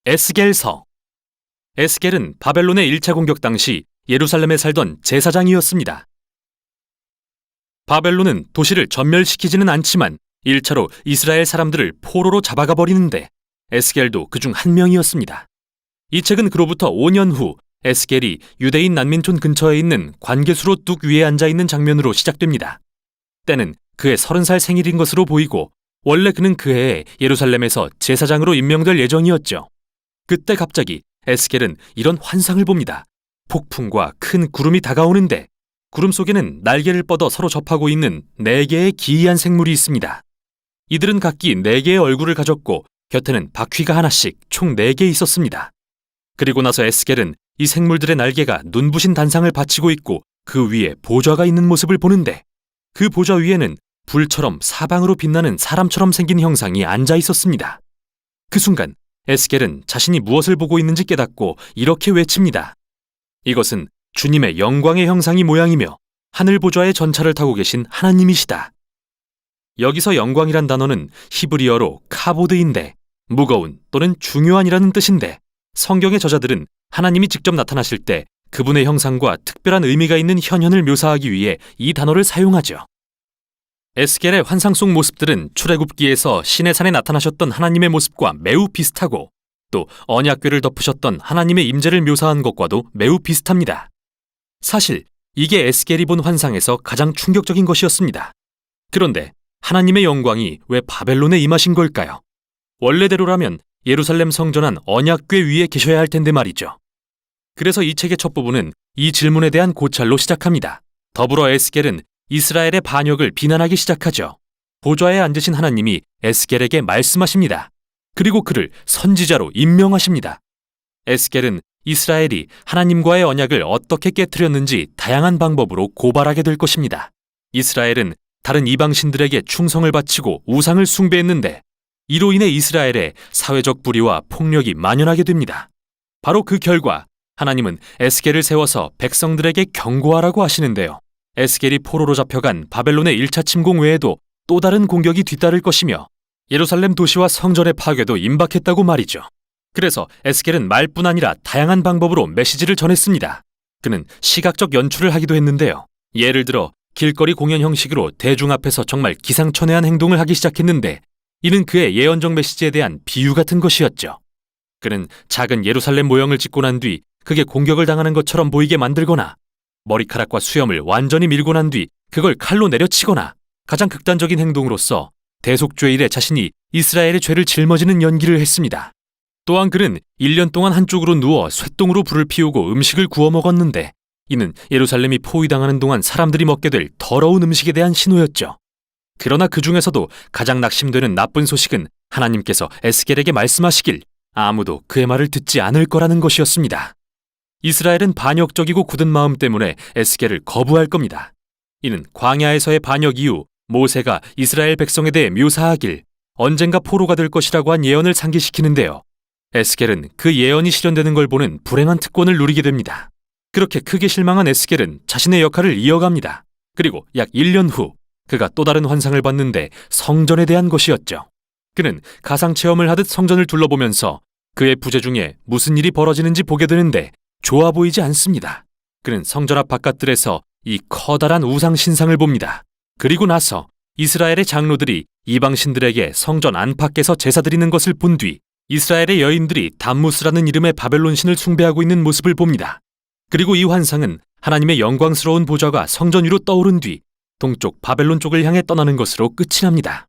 에스겔서. 에스겔은 바벨론의 1차 공격 당시 예루살렘에 살던 제사장이었습니다. 바벨론은 도시를 전멸시키지는 않지만 1차로 이스라엘 사람들을 포로로 잡아가 버리는데 에스겔도 그중 한 명이었습니다. 이 책은 그로부터 5년 후 에스겔이 유대인 난민촌 근처에 있는 관계수로 뚝 위에 앉아있는 장면으로 시작됩니다. 때는 그의 30살 생일인 것으로 보이고 원래 그는 그 해에 예루살렘에서 제사장으로 임명될 예정이었죠. 그때 갑자기 에스겔은 이런 환상을 봅니다. 폭풍과 큰 구름이 다가오는데 구름 속에는 날개를 뻗어 서로 접하고 있는 4개의 기이한 생물이 있습니다. 이들은 각기 4개의 얼굴을 가졌고 곁에는 바퀴가 하나씩 총 4개 있었습니다. 그리고 나서 에스겔은 이 생물들의 날개가 눈부신 단상을 받치고 있고 그 위에 보좌가 있는 모습을 보는데 그 보좌 위에는 불처럼 사방으로 빛나는 사람처럼 생긴 형상이 앉아 있었습니다. 그 순간 에스겔은 자신이 무엇을 보고 있는지 깨닫고 이렇게 외칩니다. 이것은 주님의 영광의 형상이 모양이며 하늘 보좌의 전차를 타고 계신 하나님이시다. 여기서 영광이란 단어는 히브리어로 카보드인데 무거운 또는 중요한이라는 뜻인데 성경의 저자들은 하나님이 직접 나타나실 때 그분의 형상과 특별한 의미가 있는 현현을 묘사하기 위해 이 단어를 사용하죠. 에스겔의 환상 속 모습들은 출애굽기에서 시내 산에 나타나셨던 하나님의 모습과 매우 비슷하고 또 언약궤를 덮으셨던 하나님의 임재를 묘사한 것과도 매우 비슷합니다. 사실 이게 에스겔이 본 환상에서 가장 충격적인 것이었습니다. 그런데 하나님의 영광이 왜 바벨론에 임하신 걸까요? 원래대로라면 예루살렘 성전 안 언약궤 위에 계셔야 할 텐데 말이죠. 그래서 이 책의 첫 부분은 이 질문에 대한 고찰로 시작합니다. 더불어 에스겔은 이스라엘의 반역을 비난하기 시작하죠. 보좌에 앉으신 하나님이 에스겔에게 말씀하십니다. 그리고 그를 선지자로 임명하십니다. 에스겔은 이스라엘이 하나님과의 언약을 어떻게 깨트렸는지 다양한 방법으로 고발하게 될 것입니다. 이스라엘은 다른 이방신들에게 충성을 바치고 우상을 숭배했는데 이로 인해 이스라엘의 사회적 불의와 폭력이 만연하게 됩니다. 바로 그 결과 하나님은 에스겔을 세워서 백성들에게 경고하라고 하시는데요. 에스겔이 포로로 잡혀간 바벨론의 1차 침공 외에도 또 다른 공격이 뒤따를 것이며 예루살렘 도시와 성전의 파괴도 임박했다고 말이죠. 그래서 에스겔은 말뿐 아니라 다양한 방법으로 메시지를 전했습니다. 그는 시각적 연출을 하기도 했는데요. 예를 들어 길거리 공연 형식으로 대중 앞에서 정말 기상천외한 행동을 하기 시작했는데 이는 그의 예언적 메시지에 대한 비유 같은 것이었죠. 그는 작은 예루살렘 모형을 짓고 난 뒤 그게 공격을 당하는 것처럼 보이게 만들거나 머리카락과 수염을 완전히 밀고 난 뒤 그걸 칼로 내려치거나 가장 극단적인 행동으로서 대속죄일에 자신이 이스라엘의 죄를 짊어지는 연기를 했습니다. 또한 그는 1년 동안 한쪽으로 누워 쇠똥으로 불을 피우고 음식을 구워 먹었는데 이는 예루살렘이 포위당하는 동안 사람들이 먹게 될 더러운 음식에 대한 신호였죠. 그러나 그 중에서도 가장 낙심되는 나쁜 소식은 하나님께서 에스겔에게 말씀하시길 아무도 그의 말을 듣지 않을 거라는 것이었습니다. 이스라엘은 반역적이고 굳은 마음 때문에 에스겔을 거부할 겁니다. 이는 광야에서의 반역 이후 모세가 이스라엘 백성에 대해 묘사하길 언젠가 포로가 될 것이라고 한 예언을 상기시키는데요. 에스겔은 그 예언이 실현되는 걸 보는 불행한 특권을 누리게 됩니다. 그렇게 크게 실망한 에스겔은 자신의 역할을 이어갑니다. 그리고 약 1년 후 그가 또 다른 환상을 봤는데 성전에 대한 것이었죠. 그는 가상체험을 하듯 성전을 둘러보면서 그의 부재 중에 무슨 일이 벌어지는지 보게 되는데 좋아 보이지 않습니다. 그는 성전 앞 바깥들에서 이 커다란 우상 신상을 봅니다. 그리고 나서 이스라엘의 장로들이 이방신들에게 성전 안팎에서 제사 드리는 것을 본 뒤 이스라엘의 여인들이 담무스라는 이름의 바벨론 신을 숭배하고 있는 모습을 봅니다. 그리고 이 환상은 하나님의 영광스러운 보좌가 성전 위로 떠오른 뒤 동쪽 바벨론 쪽을 향해 떠나는 것으로 끝이 납니다.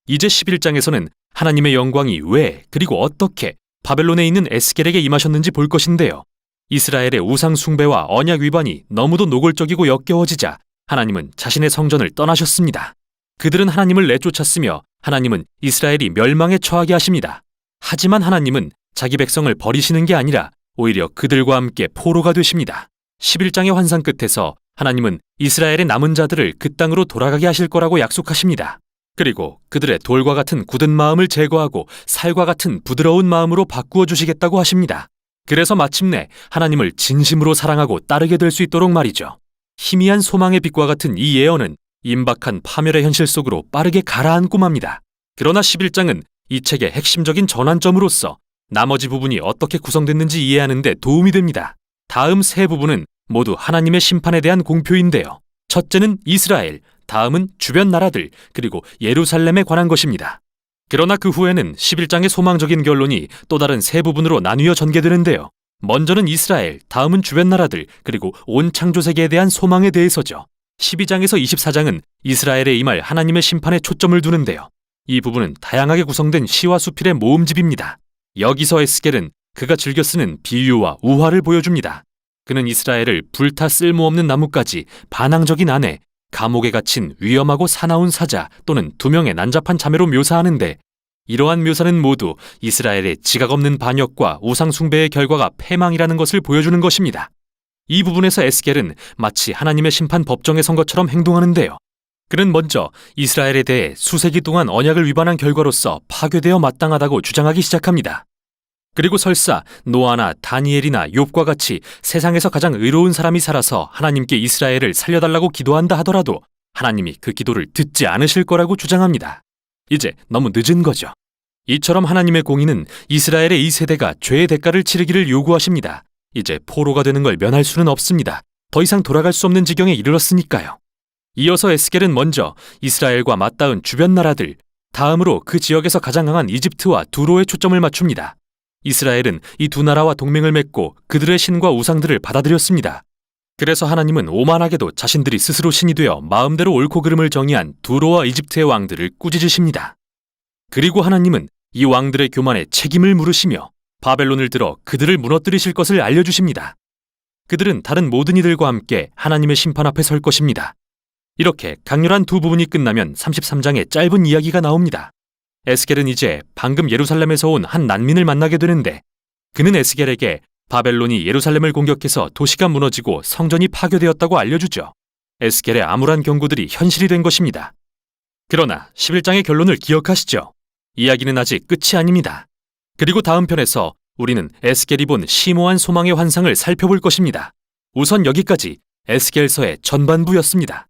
이제 11장에서는 하나님의 영광이 왜 그리고 어떻게 바벨론에 있는 에스겔에게 임하셨는지 볼 것인데요. 이스라엘의 우상 숭배와 언약 위반이 너무도 노골적이고 역겨워지자 하나님은 자신의 성전을 떠나셨습니다. 그들은 하나님을 내쫓았으며 하나님은 이스라엘이 멸망에 처하게 하십니다. 하지만 하나님은 자기 백성을 버리시는 게 아니라 오히려 그들과 함께 포로가 되십니다. 11장의 환상 끝에서 하나님은 이스라엘의 남은 자들을 그 땅으로 돌아가게 하실 거라고 약속하십니다. 그리고 그들의 돌과 같은 굳은 마음을 제거하고 살과 같은 부드러운 마음으로 바꾸어 주시겠다고 하십니다. 그래서 마침내 하나님을 진심으로 사랑하고 따르게 될 수 있도록 말이죠. 희미한 소망의 빛과 같은 이 예언은 임박한 파멸의 현실 속으로 빠르게 가라앉고 맙니다. 그러나 11장은 이 책의 핵심적인 전환점으로서 나머지 부분이 어떻게 구성됐는지 이해하는 데 도움이 됩니다. 다음 세 부분은 모두 하나님의 심판에 대한 공표인데요. 첫째는 이스라엘, 다음은 주변 나라들, 그리고 예루살렘에 관한 것입니다. 그러나 그 후에는 11장의 소망적인 결론이 또 다른 세 부분으로 나뉘어 전개되는데요. 먼저는 이스라엘, 다음은 주변 나라들, 그리고 온 창조세계에 대한 소망에 대해서죠. 12장에서 24장은 이스라엘에 임할 하나님의 심판에 초점을 두는데요. 이 부분은 다양하게 구성된 시와 수필의 모음집입니다. 여기서 에스겔은 그가 즐겨 쓰는 비유와 우화를 보여줍니다. 그는 이스라엘을 불타 쓸모없는 나뭇가지, 반항적인 아내, 감옥에 갇힌 위험하고 사나운 사자 또는 두 명의 난잡한 자매로 묘사하는데, 이러한 묘사는 모두 이스라엘의 지각 없는 반역과 우상 숭배의 결과가 패망이라는 것을 보여주는 것입니다. 이 부분에서 에스겔은 마치 하나님의 심판 법정에 선 것처럼 행동하는데요. 그는 먼저 이스라엘에 대해 수세기 동안 언약을 위반한 결과로서 파괴되어 마땅하다고 주장하기 시작합니다. 그리고 설사 노아나 다니엘이나 욥과 같이 세상에서 가장 의로운 사람이 살아서 하나님께 이스라엘을 살려달라고 기도한다 하더라도 하나님이 그 기도를 듣지 않으실 거라고 주장합니다. 이제 너무 늦은 거죠. 이처럼 하나님의 공의는 이스라엘의 이 세대가 죄의 대가를 치르기를 요구하십니다. 이제 포로가 되는 걸 면할 수는 없습니다. 더 이상 돌아갈 수 없는 지경에 이르렀으니까요. 이어서 에스겔은 먼저 이스라엘과 맞닿은 주변 나라들, 다음으로 그 지역에서 가장 강한 이집트와 두로에 초점을 맞춥니다. 이스라엘은 이 두 나라와 동맹을 맺고 그들의 신과 우상들을 받아들였습니다. 그래서 하나님은 오만하게도 자신들이 스스로 신이 되어 마음대로 옳고 그름을 정의한 두로와 이집트의 왕들을 꾸짖으십니다. 그리고 하나님은 이 왕들의 교만에 책임을 물으시며 바벨론을 들어 그들을 무너뜨리실 것을 알려주십니다. 그들은 다른 모든 이들과 함께 하나님의 심판 앞에 설 것입니다. 이렇게 강렬한 두 부분이 끝나면 33장의 짧은 이야기가 나옵니다. 에스겔은 이제 방금 예루살렘에서 온 한 난민을 만나게 되는데, 그는 에스겔에게 바벨론이 예루살렘을 공격해서 도시가 무너지고 성전이 파괴되었다고 알려주죠. 에스겔의 암울한 경고들이 현실이 된 것입니다. 그러나 11장의 결론을 기억하시죠? 이야기는 아직 끝이 아닙니다. 그리고 다음 편에서 우리는 에스겔이 본 심오한 소망의 환상을 살펴볼 것입니다. 우선 여기까지 에스겔서의 전반부였습니다.